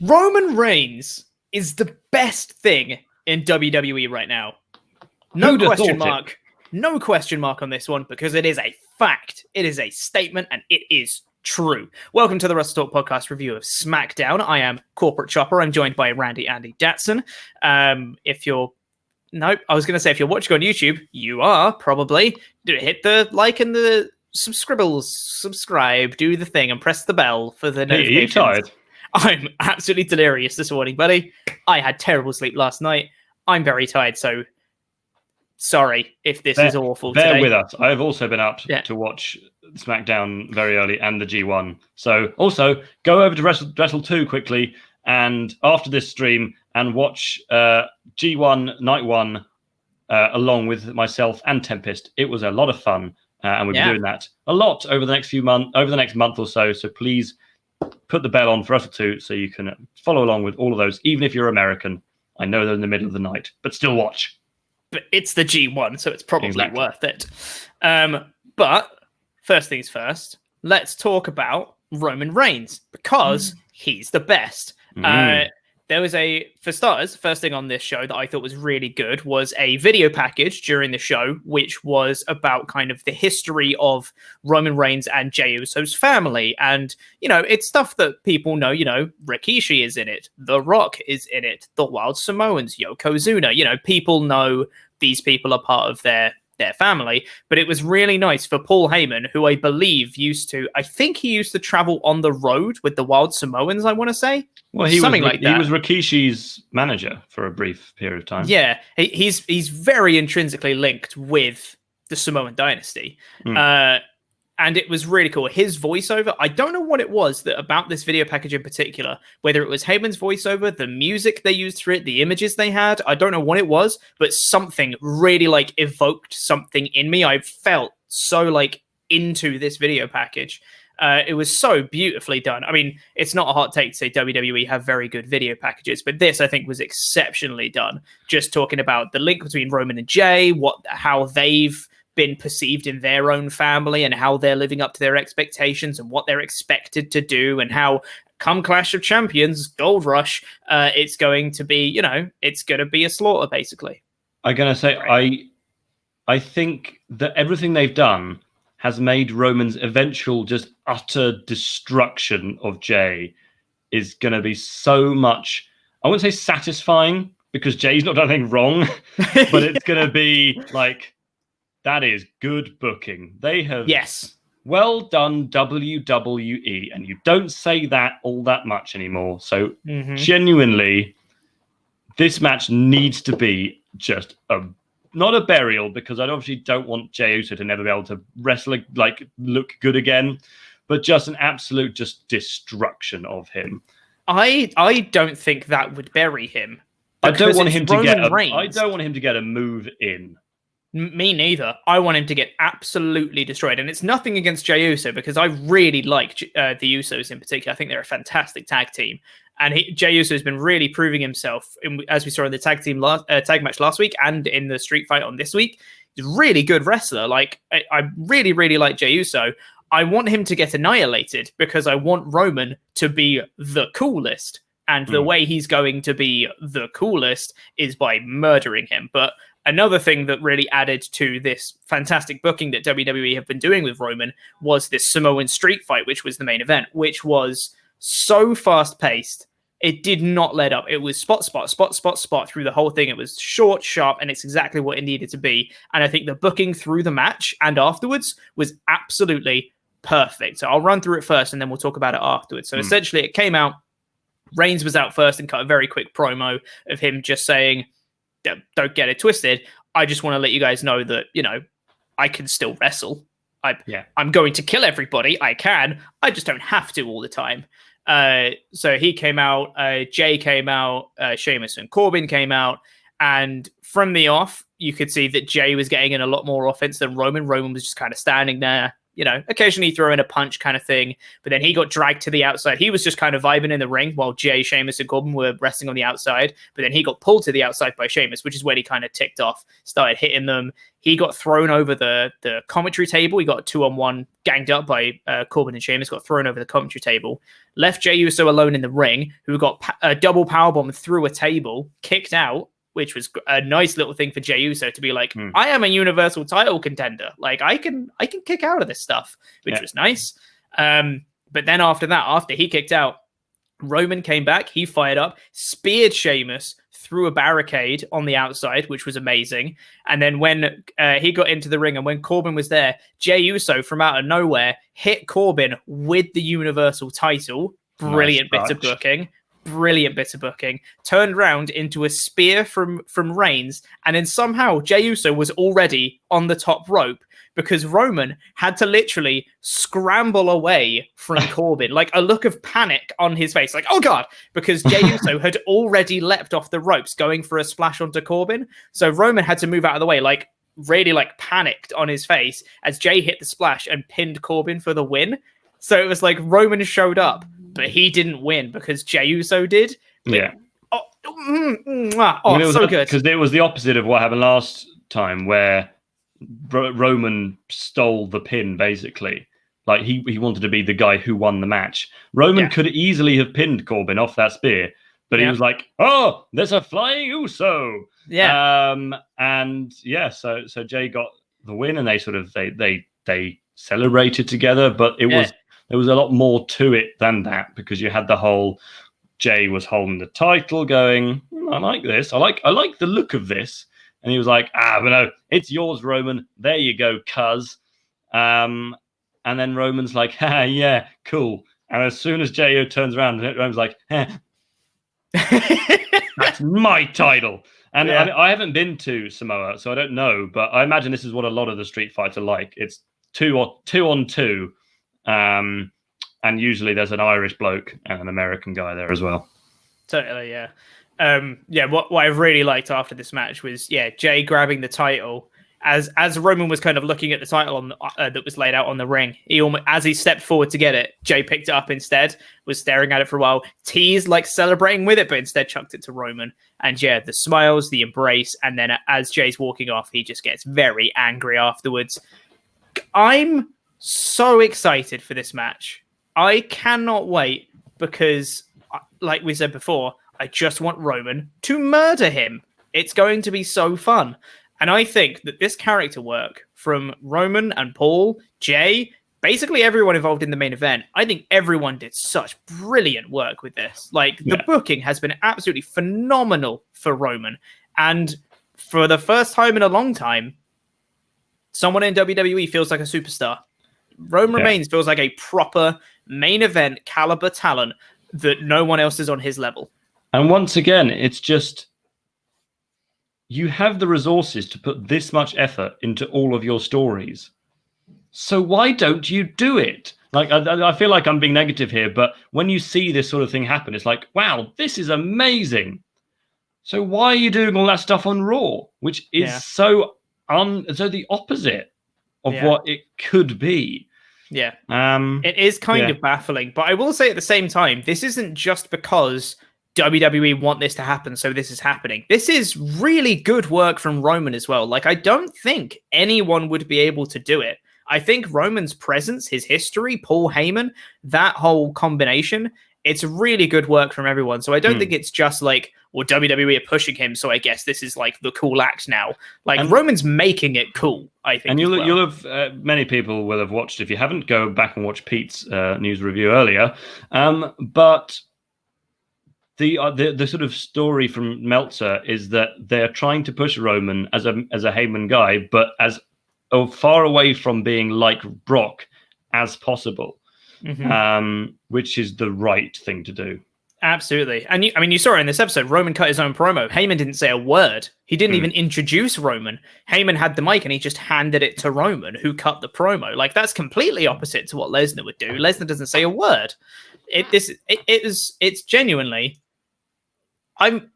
Roman Reigns is the best thing in WWE right now. No question mark. No question mark on this one because it is a fact. It is a statement and it is true. Welcome to the WrestleTalk podcast review of SmackDown. I am Corporate Chopper. I'm joined by Randy Andy Datson. If you're watching on YouTube, you are probably. Hit the like and the subscribe, do the thing and press the bell for the notifications. Are you tired? I'm absolutely delirious this morning, buddy. I had terrible sleep last night. I'm very tired, so sorry if this is awful today. Bear with us. I have also been up to watch SmackDown very early and the G1. So also go over to Wrestle 2 quickly and after this stream and watch G1 Night 1 along with myself and Tempest. It was a lot of fun and we'll be doing that a lot over the next month or so. So please put the bell on for Wrestle 2 so you can follow along with all of those, even if you're American. I know they're in the middle of the night, but still watch. But it's the G1, so it's probably worth it. But first things first, let's talk about Roman Reigns because he's the best. There was for starters, first thing on this show that I thought was really good was a video package during the show, which was about kind of the history of Roman Reigns and Jey Uso's family. And, it's stuff that people know, Rikishi is in it. The Rock is in it. The Wild Samoans, Yokozuna, people know these people are part of their family, but it was really nice for Paul Heyman, who I believe used to travel on the road with the Wild Samoans, I want to say. Well, he was Rikishi's manager for a brief period of time. Yeah, he's very intrinsically linked with the Samoan dynasty. And it was really cool. His voiceover, I don't know what it was about this video package in particular, whether it was Heyman's voiceover, the music they used for it, the images they had. I don't know what it was, but something really evoked something in me. I felt so into this video package. It was so beautifully done. I mean, it's not a hot take to say WWE have very good video packages, but this I think was exceptionally done. Just talking about the link between Roman and Jey, how they've been perceived in their own family and how they're living up to their expectations and what they're expected to do and how come Clash of Champions, Gold Rush, it's going to be, it's going to be a slaughter basically. I'm going to say, I think that everything they've done has made Roman's eventual just utter destruction of Jey is going to be so much, I wouldn't say satisfying because Jey's not done anything wrong, but it's going to be that is good booking. They have well done WWE, and you don't say that all that much anymore. So genuinely, this match needs to be just not a burial because I obviously don't want Jey Uso to never be able to wrestle look good again, but just an absolute destruction of him. I don't think that would bury him. I don't want him to get a move in. Me neither. I want him to get absolutely destroyed. And it's nothing against Jey Uso because I really like the Usos in particular. I think they're a fantastic tag team. And Jey Uso has been really proving himself, as we saw in the tag match last week and in the street fight on this week. He's a really good wrestler. I really, really like Jey Uso. I want him to get annihilated because I want Roman to be the coolest. And the way he's going to be the coolest is by murdering him. But another thing that really added to this fantastic booking that WWE have been doing with Roman was this Samoan street fight, which was the main event, which was so fast-paced. It did not let up. It was spot through the whole thing. It was short, sharp, and it's exactly what it needed to be. And I think the booking through the match and afterwards was absolutely perfect. So I'll run through it first, and then we'll talk about it afterwards. So essentially, it came out. Reigns was out first and cut a very quick promo of him just saying, don't get it twisted. I just want to let you guys know that, I can still wrestle. I'm going to kill everybody. I can. I just don't have to all the time. So he came out. Jey came out. Sheamus and Corbin came out. And from the off, you could see that Jey was getting in a lot more offense than Roman. Roman was just kind of standing there, occasionally throw in a punch kind of thing. But then he got dragged to the outside. He was just kind of vibing in the ring while Jay, Sheamus, and Corbin were resting on the outside. But then he got pulled to the outside by Sheamus, which is when he kind of ticked off, started hitting them. He got thrown over the commentary table. He got 2-on-1 ganged up by Corbin and Sheamus, got thrown over the commentary table, left Jey Uso alone in the ring, who got a double powerbomb through a table, kicked out, which was a nice little thing for Jey Uso to be like, I am a Universal title contender. Like, I can kick out of this stuff, which was nice. But then after that, after he kicked out, Roman came back, he fired up, speared Sheamus through a barricade on the outside, which was amazing. And then when he got into the ring and when Corbin was there, Jey Uso from out of nowhere hit Corbin with the Universal title. Brilliant bit of booking. Brilliant bit of booking. Turned around into a spear from Reigns, and then somehow Jey Uso was already on the top rope because Roman had to literally scramble away from Corbin, like a look of panic on his face, like, oh God, because Jey Uso had already leapt off the ropes going for a splash onto Corbin. So Roman had to move out of the way, like really like panicked on his face as Jey hit the splash and pinned Corbin for the win. So it was like Roman showed up, but he didn't win because Jey Uso did. Yeah. So good. Because it was the opposite of what happened last time, where Roman stole the pin, basically. Like, he wanted to be the guy who won the match. Roman could easily have pinned Corbin off that spear, but he was like, oh, there's a flying Uso. Yeah. So Jey got the win, and they sort of, they celebrated together, but there was a lot more to it than that, because you had the whole Jey was holding the title going, I like this. I like the look of this. And he was like, but no, it's yours, Roman. There you go, cuz. And then Roman's like, yeah, cool. And as soon as Jey turns around, Roman's like, that's my title. And I haven't been to Samoa, so I don't know, but I imagine this is what a lot of the Street Fights are like. It's two on two. And usually there's an Irish bloke and an American guy there as well. Totally, yeah. What I really liked after this match was, Jey grabbing the title as Roman was kind of looking at the title on that was laid out on the ring. As he stepped forward to get it, Jey picked it up instead, was staring at it for a while, teased like celebrating with it, but instead chucked it to Roman. And the smiles, the embrace, and then as Jey's walking off, he just gets very angry afterwards. I'm so excited for this match. I cannot wait because, like we said before, I just want Roman to murder him. It's going to be so fun. And I think that this character work from Roman and Paul, Jey, basically everyone involved in the main event, I think everyone did such brilliant work with this. Like, the booking has been absolutely phenomenal for Roman. And for the first time in a long time, someone in WWE feels like a superstar. Roman Reigns feels like a proper main event caliber talent that no one else is on his level. And once again, it's just, you have the resources to put this much effort into all of your stories. So why don't you do it? Like, I feel like I'm being negative here, but when you see this sort of thing happen, it's like, wow, this is amazing. So why are you doing all that stuff on Raw, which is so the opposite of what it could be? Yeah. It is kind of baffling, but I will say at the same time, this isn't just because WWE want this to happen, so this is happening. This is really good work from Roman as well. Like, I don't think anyone would be able to do it. I think Roman's presence, his history, Paul Heyman, that whole combination, it's really good work from everyone. So I don't think it's just like, well, WWE are pushing him, so I guess this is like the cool act now. Like, Roman's making it cool, I think. And you'll have, many people will have watched, if you haven't, go back and watch Pete's news review earlier. But the sort of story from Meltzer is that they're trying to push Roman as a Heyman guy, but as far away from being like Brock as possible, which is the right thing to do. Absolutely. And you saw it in this episode. Roman cut his own promo. Heyman didn't say a word. He didn't even introduce Roman. Heyman had the mic and he just handed it to Roman, who cut the promo. Like, that's completely opposite to what Lesnar would do. Lesnar doesn't say a word. It's genuinely, I'm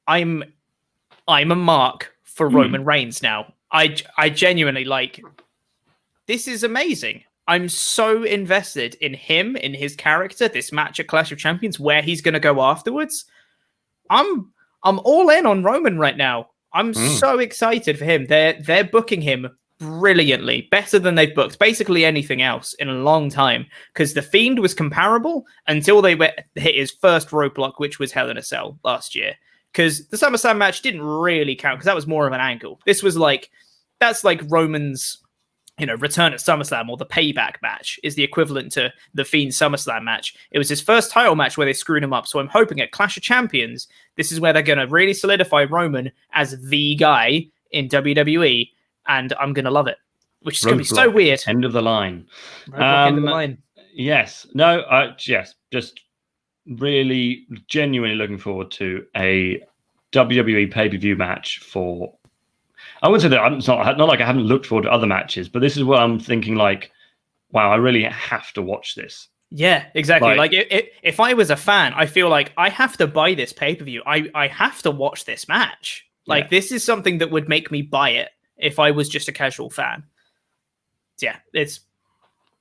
a mark for Roman Reigns now. I genuinely, like, this is amazing. I'm so invested in him, in his character, this match at Clash of Champions, where he's going to go afterwards. I'm all in on Roman right now. I'm so excited for him. They're booking him brilliantly, better than they've booked basically anything else in a long time. Because The Fiend was comparable until they hit his first roadblock, which was Hell in a Cell last year. Because the SummerSlam match didn't really count because that was more of an angle. This was that's like Roman's, return at SummerSlam, or the payback match is the equivalent to the Fiend's SummerSlam match. It was his first title match where they screwed him up. So I'm hoping at Clash of Champions, this is where they're going to really solidify Roman as the guy in WWE. And I'm going to love it, which is going to be so weird. End of the line. End of the line. Yes. No, yes. Just really genuinely looking forward to a WWE pay-per-view match for... I wouldn't say that it's not like I haven't looked forward to other matches, but this is what I'm thinking like, wow, I really have to watch this. Yeah, exactly. Like if I was a fan, I feel like I have to buy this pay-per-view. I have to watch this match. Like this is something that would make me buy it if I was just a casual fan. Yeah, it's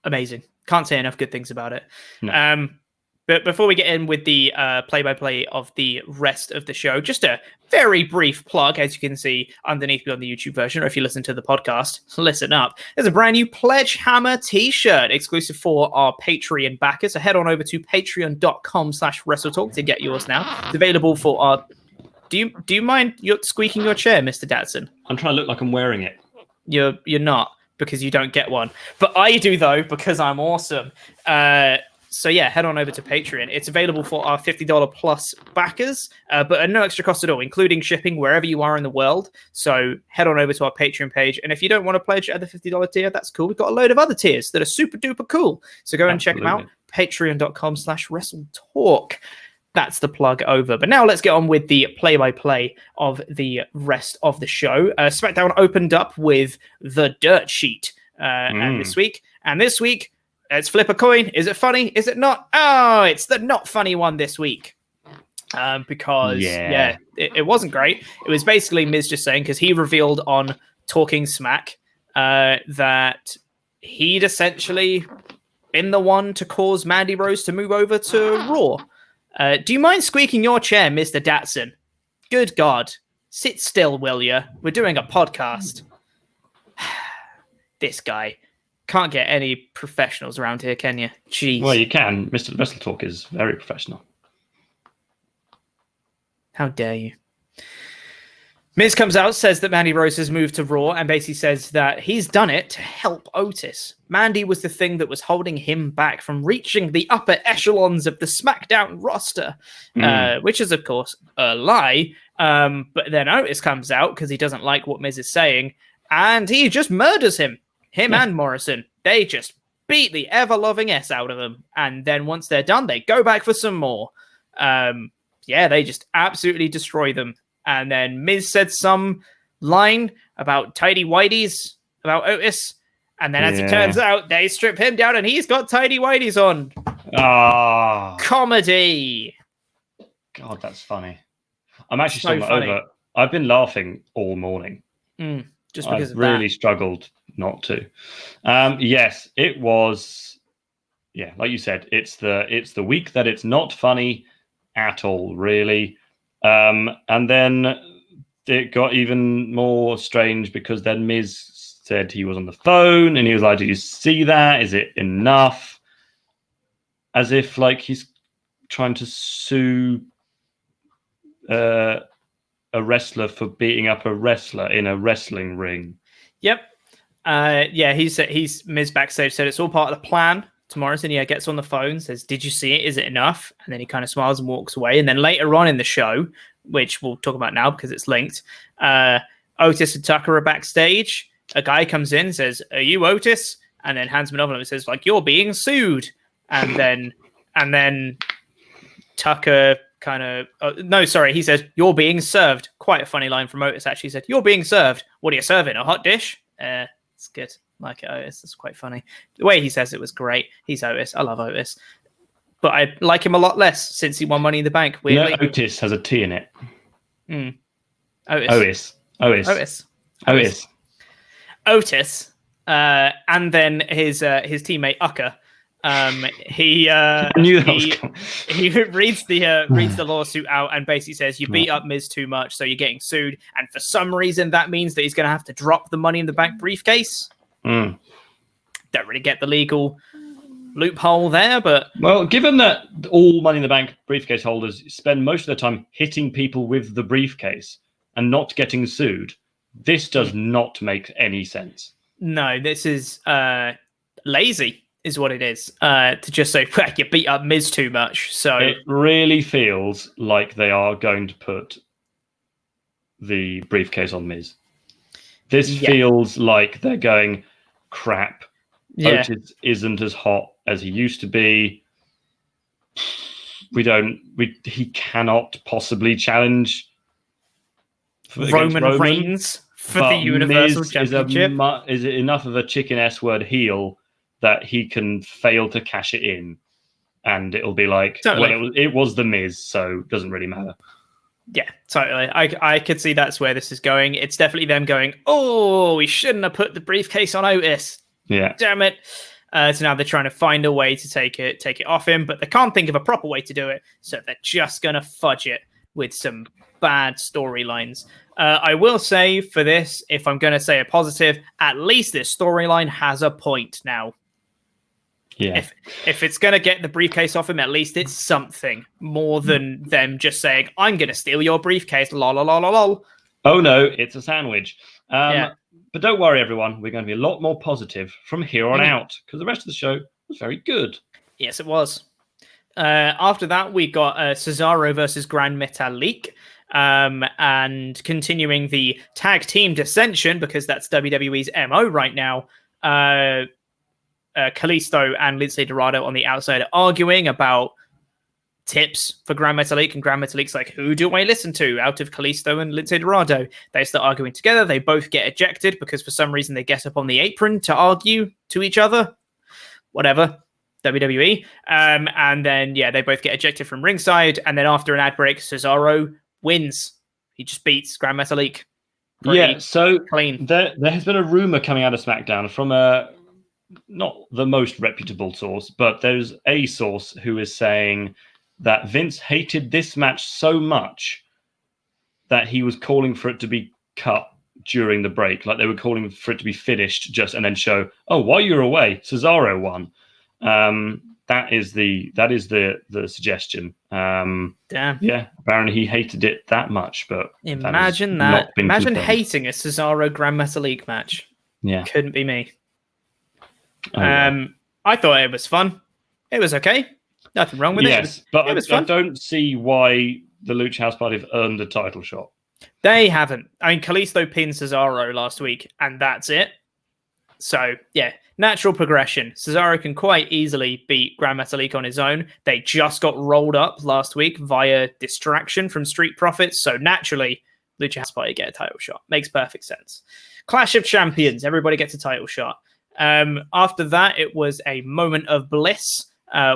amazing. Can't say enough good things about it. No. But before we get in with the play-by-play of the rest of the show, just a very brief plug, as you can see underneath me on the YouTube version, or if you listen to the podcast, listen up. There's a brand new Pledge Hammer t-shirt exclusive for our Patreon backers. So head on over to patreon.com/WrestleTalk to get yours now. It's available for our... Do you mind squeaking your chair, Mr. Datson? I'm trying to look like I'm wearing it. You're not, because you don't get one. But I do, though, because I'm awesome. So yeah, head on over to Patreon. It's available for our $50 plus backers, but at no extra cost at all, including shipping wherever you are in the world. So head on over to our Patreon page. And if you don't want to pledge at the $50 tier, that's cool. We've got a load of other tiers that are super duper cool. So go and check them out. Patreon.com/WrestleTalk. That's the plug over. But now let's get on with the play-by-play of the rest of the show. SmackDown opened up with the dirt sheet this week. And this week, let's flip a coin. Is it funny? Is it not? Oh, it's the not funny one this week. Because, it wasn't great. It was basically Miz just saying, because he revealed on Talking Smack that he'd essentially been the one to cause Mandy Rose to move over to Raw. Do you mind squeaking your chair, Mr. Datson? Good God. Sit still, will you? We're doing a podcast. This guy. Can't get any professionals around here, can you? Jeez. Well, you can. Mr. WrestleTalk is very professional. How dare you? Miz comes out, says that Mandy Rose has moved to Raw, and basically says that he's done it to help Otis. Mandy was the thing that was holding him back from reaching the upper echelons of the SmackDown roster, which is, of course, a lie. But then Otis comes out because he doesn't like what Miz is saying, and he just murders him. And Morrison. They just beat the ever-loving S out of them. And then once they're done, they go back for some more. They just absolutely destroy them. And then Miz said some line about tidy whities, about Otis. And then as it turns out, they strip him down and he's got tidy whities on. Comedy. God, that's funny. I'm actually still over. I've been laughing all morning. Just because I've really struggled not to. Yes, it was. Yeah, like you said, it's the week that it's not funny at all, really. And then it got even more strange because then Miz said he was on the phone and he was like, "Do you see that? Is it enough?" As if like he's trying to sue a wrestler for beating up a wrestler in a wrestling ring. Yep. He's Miz backstage said it's all part of the plan. Morrison gets on the phone, says, "Did you see it? Is it enough?" And then he kind of smiles and walks away. And then later on in the show, which we'll talk about now because it's linked, Otis and Tucker are backstage. A guy comes in and says, "Are you Otis?" And then hands him an envelope and says, "Like, you're being sued." And then Tucker he says, "You're being served." Quite a funny line from Otis, actually. He said, "You're being served. What are you serving? A hot dish?" It's good. Like it, Otis. It's quite funny. The way he says it was great. He's Otis. I love Otis. But I like him a lot less since he won Money in the Bank. Weirdly. No, Otis has a T in it. Otis. Otis. Otis. And then his teammate Ucker, he reads the lawsuit out and basically says you beat up Miz too much, so you're getting sued. And for some reason, that means that he's going to have to drop the Money in the Bank briefcase. Don't really get the legal loophole there, but well, given that all Money in the Bank briefcase holders spend most of their time hitting people with the briefcase and not getting sued, this does not make any sense. No, this is lazy, is what it is. To just say you beat up Miz too much. So it really feels like they are going to put the briefcase on Miz. This feels like they're going, crap. Otis isn't as hot as he used to be. He cannot possibly challenge Roman Reigns for the Universal Championship. Is it enough of a chicken S-word heel that he can fail to cash it in? And it'll be like, well, it was the Miz, so it doesn't really matter. Yeah, totally. I could see that's where this is going. It's definitely them going, oh, we shouldn't have put the briefcase on Otis. Yeah. Damn it. So now they're trying to find a way to take it off him, but they can't think of a proper way to do it, so they're just going to fudge it with some bad storylines. I will say for this, if I'm going to say a positive, at least this storyline has a point now. Yeah. If it's going to get the briefcase off him, at least it's something more than them just saying, I'm going to steal your briefcase, lol, lol, lol, lol. Oh no, it's a sandwich. But don't worry, everyone. We're going to be a lot more positive from here on out, because the rest of the show was very good. Yes, it was. After that, we got Cesaro versus Gran Metalik. And continuing the tag team dissension, because that's WWE's MO right now, Kalisto and Lindsay Dorado on the outside are arguing about tips for Gran Metalik, and Gran Metalik's like, who do I listen to out of Kalisto and Lindsay Dorado? They start arguing together. They both get ejected because for some reason they get up on the apron to argue to each other. Whatever. WWE. And then, they both get ejected from ringside. And then after an ad break, Cesaro wins. He just beats Gran Metalik. So clean. There has been a rumor coming out of SmackDown from not the most reputable source, but there's a source who is saying that Vince hated this match so much that he was calling for it to be cut during the break. Like they were calling for it to be finished and then show, oh, while you were away, Cesaro won. That is the suggestion. Damn. Yeah, apparently he hated it that much, but imagine that. Imagine hating a Cesaro Gran Metalik match. Yeah. Couldn't be me. I thought it was fun. It was okay. Nothing wrong with it. Yes, but I don't see why the Lucha House Party have earned a title shot. They haven't. I mean, Kalisto pinned Cesaro last week, and that's it. So, natural progression. Cesaro can quite easily beat Gran Metalik on his own. They just got rolled up last week via distraction from Street Profits, so naturally, Lucha House Party get a title shot. Makes perfect sense. Clash of Champions. Everybody gets a title shot. After that, it was a moment of bliss,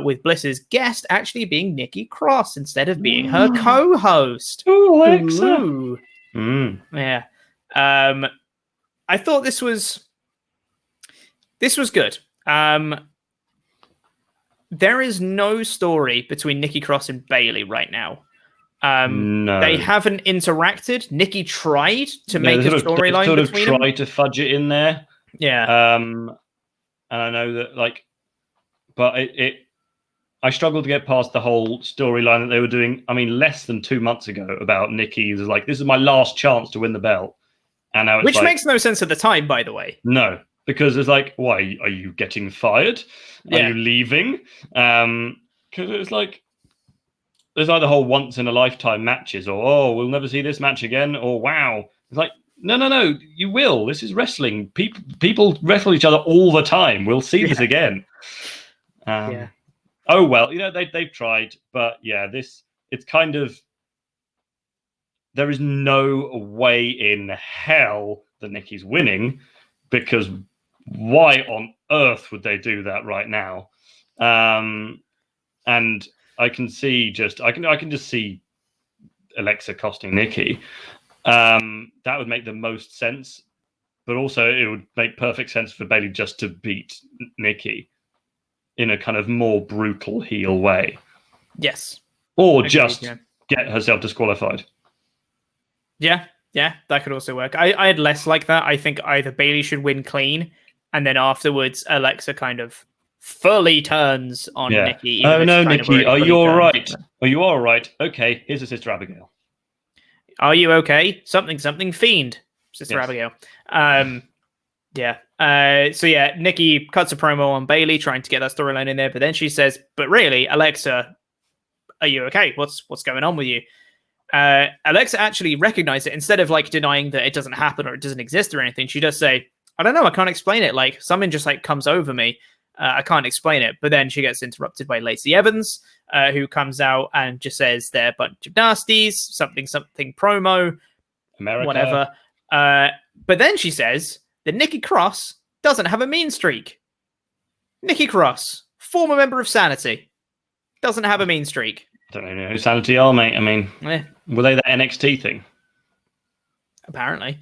with Bliss's guest actually being Nikki Cross instead of being her co-host. Ooh, Alexa. Yeah. I thought this was good. There is no story between Nikki Cross and Bayley right now. No. They haven't interacted. Nikki tried to make a storyline between them. Tried to fudge it in there. Yeah. And I know that, but I struggled to get past the whole storyline that they were doing. I mean, less than 2 months ago about Nikki is like, this is my last chance to win the belt. And now it's which makes no sense at the time, by the way. No, because it's like, why are you getting fired? Are you leaving? Because it's like, there's either whole once in a lifetime matches or, oh, we'll never see this match again, or wow. It's like, no, you will. This is wrestling. People wrestle each other all the time. We'll see this again. Oh, well, they've tried, but it's kind of, there is no way in hell that Nikki's winning, because why on earth would they do that right now? And I can see I can just see Alexa costing Nikki. That would make the most sense. but also it would make perfect sense for Bayley just to beat Nikki in a kind of more brutal heel way. Yes. Or Agreed, just yeah. get herself disqualified. Yeah, that could also work. I'd less like that. I think either Bayley should win clean, and then afterwards Alexa kind of fully turns on Nikki. Oh no, Nikki, are you all right? Are you all right? Okay, here's your sister Abigail. Are you okay? Something fiend, Sister Abigail. So Nikki cuts a promo on Bayley, trying to get that storyline in there, but then she says, "But really, Alexa, are you okay? What's going on with you?" Alexa actually recognized it. Instead of like denying that it doesn't happen or it doesn't exist or anything, she does say, "I don't know, I can't explain it. Like something just like comes over me. I can't explain it." But then she gets interrupted by Lacey Evans, who comes out and just says they're a bunch of nasties, something promo, America, whatever. But then she says that Nikki Cross doesn't have a mean streak. Nikki Cross, former member of Sanity, doesn't have a mean streak. Don't know who Sanity are, mate. I mean, were they that NXT thing? Apparently.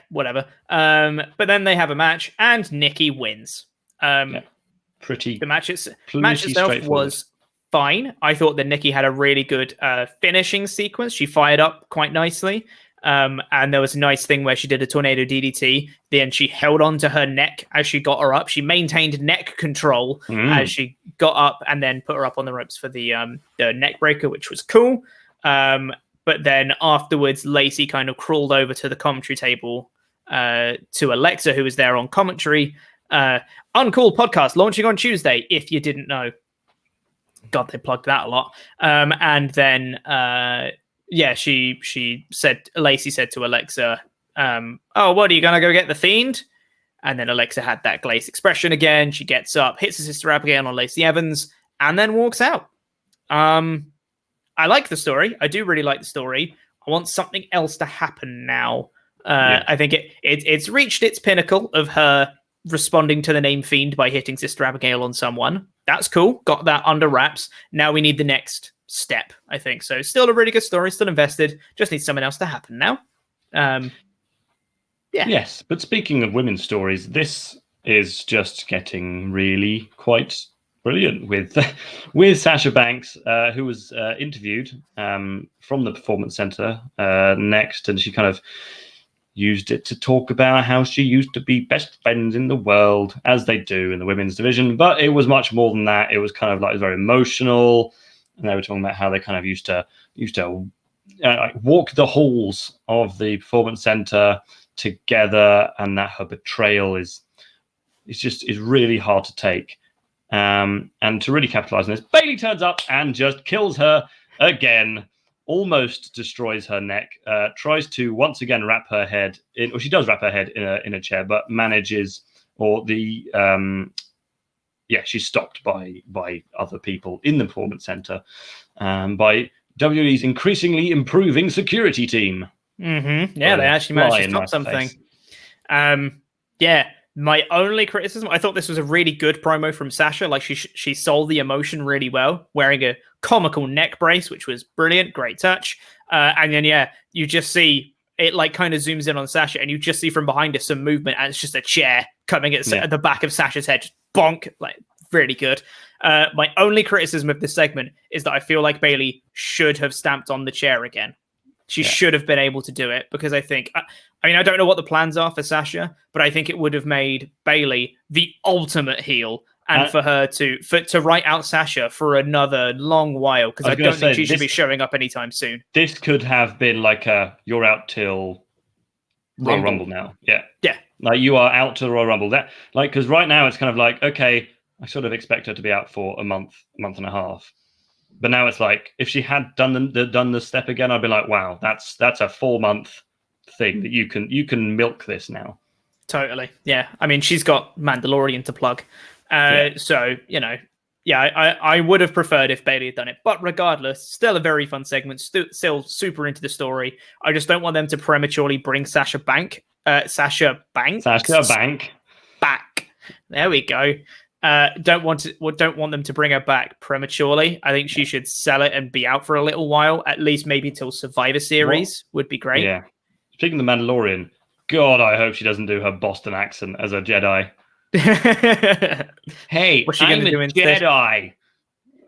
Whatever. But then they have a match and Nikki wins. Pretty. The match itself was fine. I thought that Nikki had a really good finishing sequence. She fired up quite nicely. And there was a nice thing where she did a tornado DDT. Then she held on to her neck as she got her up. She maintained neck control as she got up and then put her up on the ropes for the neck breaker, which was cool. But then afterwards, Lacey kind of crawled over to the commentary table to Alexa, who was there on commentary. Uncool podcast launching on Tuesday, if you didn't know. God, they plugged that a lot. And then... Lacey said to Alexa, "Oh, what, are you going to go get the Fiend?" And then Alexa had that glazed expression again. She gets up, hits her sister Abigail on Lacey Evans, and then walks out. I like the story. I do really like the story. I want something else to happen now. I think it's reached its pinnacle of her responding to the name Fiend by hitting Sister Abigail on someone. That's cool. Got that under wraps. Now we need the next step, I think. So still a really good story, still invested. Just needs something else to happen now. Yes, but speaking of women's stories, this is just getting really quite brilliant with Sasha Banks, who was interviewed from the Performance Center next, and she kind of used it to talk about how she used to be best friends in the world, as they do in the women's division. But it was much more than that. It was kind of like very emotional, and they were talking about how they kind of used to like walk the halls of the Performance Center together, and that her betrayal is really hard to take. And to really capitalize on this, Bayley turns up and just kills her again, almost destroys her neck, tries to once again wrap her head in, or she does wrap her head in a chair, but manages, or the she's stopped by other people in the Performance Center, by WWE's increasingly improving security team. Mm-hmm. Yeah, they actually managed to stop something. My only criticism, I thought this was a really good promo from Sasha. Like she sold the emotion really well, wearing a comical neck brace, which was brilliant, great touch. And then you just see it like kind of zooms in on Sasha, and you just see from behind her some movement, and it's just a chair coming at the back of Sasha's head, just bonk, like really good. My only criticism of this segment is that I feel like Bayley should have stamped on the chair again. She should have been able to do it, because I think, I don't know what the plans are for Sasha, but I think it would have made Bayley the ultimate heel, and for her to write out Sasha for another long while, because I don't think she should be showing up anytime soon. This could have been like you're out till Royal Rumble now. Yeah. Like you are out to Royal Rumble. That because right now it's kind of like, okay, I sort of expect her to be out for a month and a half. But now it's like, if she had done the step again, I'd be like, wow, that's a 4-month thing that you can milk this now. Totally, yeah. I mean, she's got Mandalorian to plug, so I would have preferred if Bayley had done it. But regardless, still a very fun segment. Still super into the story. I just don't want them to prematurely bring Sasha Banks back. There we go. Don't want them to bring her back prematurely. I think she should sell it and be out for a little while, at least maybe till Survivor Series would be great. Yeah. Speaking of the Mandalorian, God, I hope she doesn't do her Boston accent as a Jedi. Hey, What's she I'm gonna a do instead? Jedi.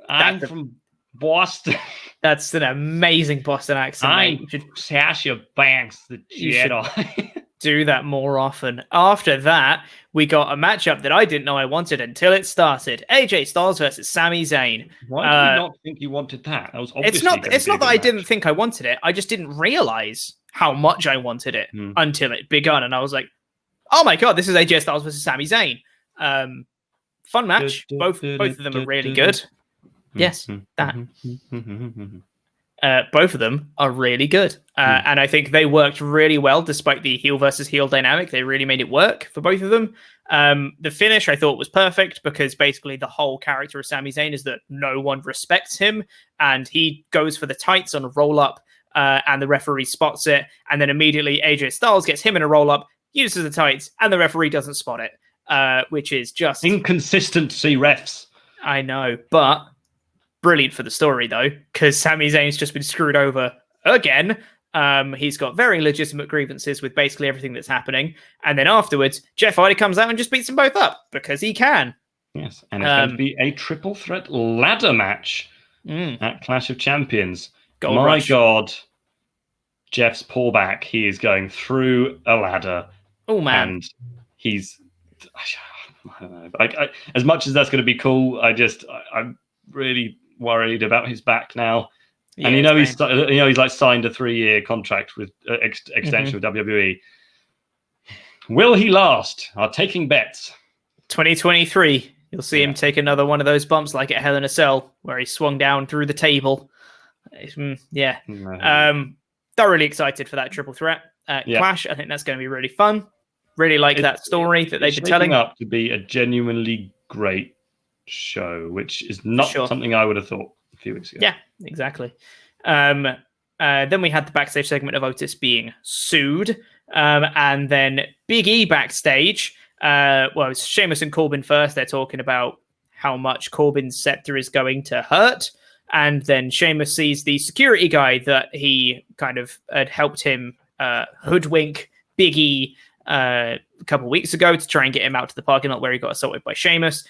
I'm from Boston. That's an amazing Boston accent, mate. I'm Sasha Banks, the You should Jedi. do that more often. After that, we got a matchup that I didn't know I wanted until it started. AJ Styles versus Sami Zayn. Why did you not think you wanted that? That was obviously It's not that I didn't match. think I wanted it. I just didn't realize how much I wanted it until it begun, and I was like, "Oh my god, this is AJ Styles versus Sami Zayn." Fun match. Both of them are really good. Yes, that. Both of them are really good. And I think they worked really well despite the heel versus heel dynamic. They really made it work for both of them. The finish I thought was perfect because basically the whole character of Sami Zayn is that no one respects him, and he goes for the tights on a roll-up, and the referee spots it, and then immediately AJ Styles gets him in a roll-up, uses the tights, and the referee doesn't spot it, which is just... inconsistency, refs. I know, but... brilliant for the story, though, because Sami Zayn's just been screwed over again. He's got very legitimate grievances with basically everything that's happening. And then afterwards, Jeff Hardy comes out and just beats them both up because he can. Yes, and it's going to be a triple threat ladder match at Clash of Champions. My God, Jeff's pullback. He is going through a ladder. Oh, man. And he's... I don't know. As much as that's going to be cool, I'm really worried about his back now. Yeah, and he's like signed a 3-year contract with extension with WWE. Will he last? Are taking bets. 2023. You'll see him take another one of those bumps like at Hell in a Cell where he swung down through the table. Thoroughly excited for that triple threat Clash. I think that's going to be really fun. Really like that story that they've been telling. Up to be a genuinely great show, which is not something I would have thought a few weeks ago. Yeah, exactly. Then we had the backstage segment of Otis being sued, and then Big E backstage. It's Sheamus and Corbin first. They're talking about how much Corbin's scepter is going to hurt, and then Sheamus sees the security guy that he kind of had helped him hoodwink Big E a couple of weeks ago to try and get him out to the parking lot where he got assaulted by Sheamus.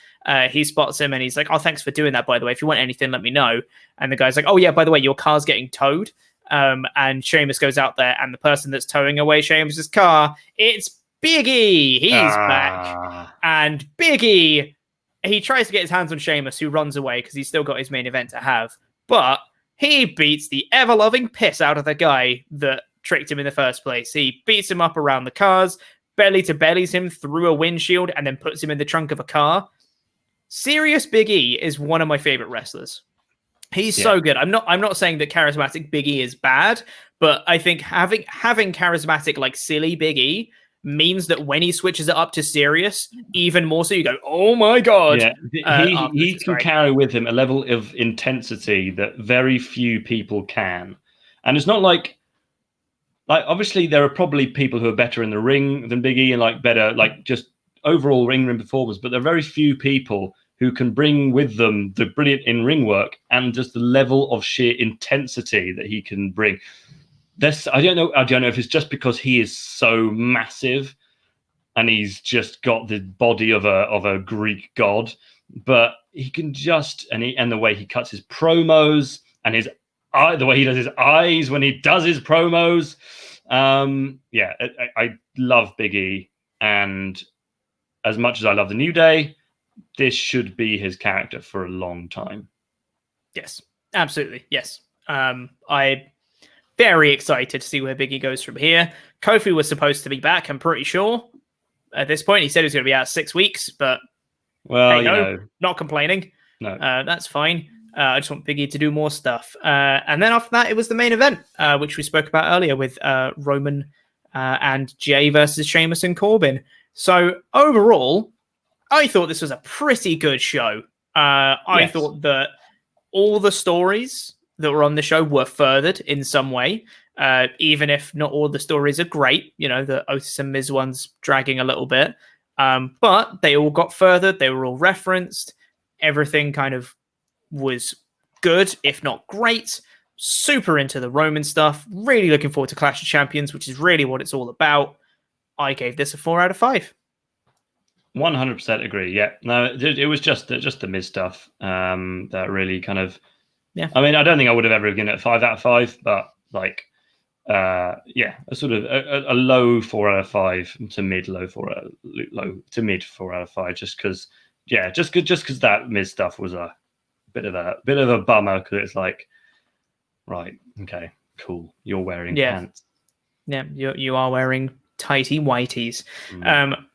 He spots him and he's like, "Oh, thanks for doing that, by the way. If you want anything, let me know." And the guy's like, "Oh yeah, by the way, your car's getting towed." And Sheamus goes out there, and the person that's towing away Sheamus's car, it's Big E. He's back. And Big E, he tries to get his hands on Sheamus, who runs away because he's still got his main event to have. But he beats the ever-loving piss out of the guy that tricked him in the first place. He beats him up around the cars, belly to bellies him through a windshield, and then puts him in the trunk of a car. Serious Big E is one of my favorite wrestlers. He's so good. I'm not saying that charismatic Big E is bad, but I think having charismatic, like, silly Big E means that when he switches it up to serious, even more so, you go, "Oh my God." Yeah, he can carry with him a level of intensity that very few people can. And it's not like obviously there are probably people who are better in the ring than Big E and like better, like just overall ring performers, but there are very few people who can bring with them the brilliant in-ring work and just the level of sheer intensity that he can bring. I don't know if it's just because he is so massive and he's just got the body of a Greek god, but he can just, and the way he cuts his promos and the way he does his eyes when he does his promos. I love Big E, and as much as I love the New Day, this should be his character for a long time. Yes, absolutely. Yes. I'm very excited to see where Big E goes from here. Kofi was supposed to be back, I'm pretty sure. At this point, he said he was going to be out 6 weeks, but not complaining. No, that's fine. I just want Big E to do more stuff. And then after that, it was the main event, which we spoke about earlier with Roman and Jay versus Sheamus and Corbin. So overall, I thought this was a pretty good show. I thought that all the stories that were on the show were furthered in some way, even if not all the stories are great. You know, the Otis and Miz one's dragging a little bit, but they all got furthered. They were all referenced. Everything kind of was good, if not great. Super into the Roman stuff. Really looking forward to Clash of Champions, which is really what it's all about. I gave this a 4 out of 5. 100% agree. Yeah, no, it was just the Miz stuff that really kind of. Yeah. I mean, I don't think I would have ever given it a 5 out of 5, but like, a sort of a low 4 out of 5 to mid low 4 low to mid 4 out of 5, just because that Miz stuff was a bit of a bummer, because it's like, right, okay, cool, you're wearing pants. Yeah, you are wearing tighty whities.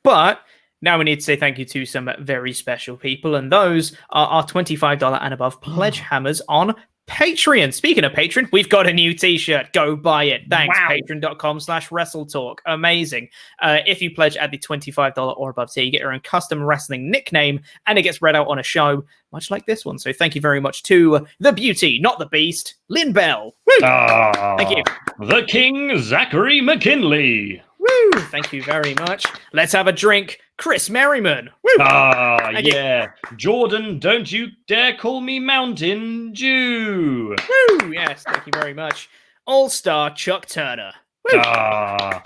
But now we need to say thank you to some very special people, and those are our $25 and above pledge hammers on Patreon. Speaking of Patreon, we've got a new t-shirt. Go buy it. Thanks. Wow. Patreon.com/WrestleTalk. Amazing. If you pledge at the $25 or above tier, you get your own custom wrestling nickname, and it gets read out on a show, much like this one. So thank you very much to the beauty, not the beast, Lynn Bell. Woo! Thank you. The King, Zachary McKinley. Woo! Thank you very much. Let's have a drink, Chris Merriman. Woo! Thank you. Jordan, don't you dare call me Mountain Dew. Woo! Yes, thank you very much. All-Star Chuck Turner. Woo!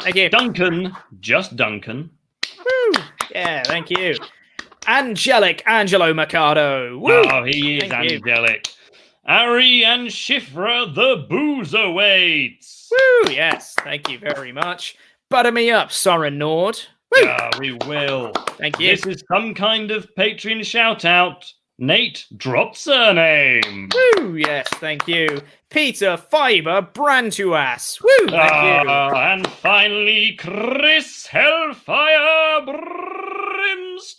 Thank you. Duncan, just Duncan. Woo! Yeah, thank you. Angelic Angelo Mercado. Woo! Oh, he is angelic. Ari and Shifra, the Boozerweights. Woo! Yes, thank you very much. Butter me up, Soren Nord. Woo! Yeah, we will. Thank you. This is some kind of Patreon shout out. Nate, drop surname. Woo! Yes, thank you. Peter Fiber Brantuas. Woo! Thank you. And finally, Chris Hellfire Brimstone.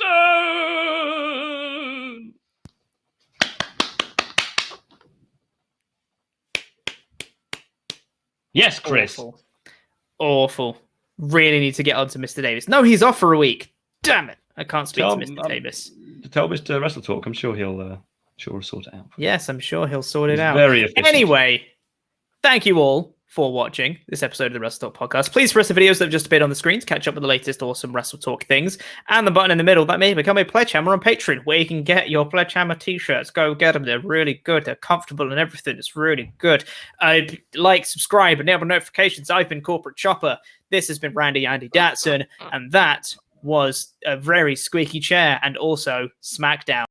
Yes, Chris. Awful. Really need to get on to Mr. Davis. No, he's off for a week. Damn it. I can't speak to Mr. Davis. Tell Mr. WrestleTalk. I'm sure he'll sort it out. Yes, I'm sure he'll sort it out. Very efficient. Anyway, thank you all for watching this episode of the WrestleTalk podcast. Please press the videos that have just appeared on the screen to catch up with the latest awesome WrestleTalk things, and the button in the middle that may become a pledge hammer on Patreon, where you can get your pledge hammer t-shirts. Go get them. They're really good. They're comfortable and everything. It's really good. Like, subscribe, enable notifications. I've been Corporate Chopper. This has been Randy Andy Datson, and that was a very squeaky chair and also SmackDown.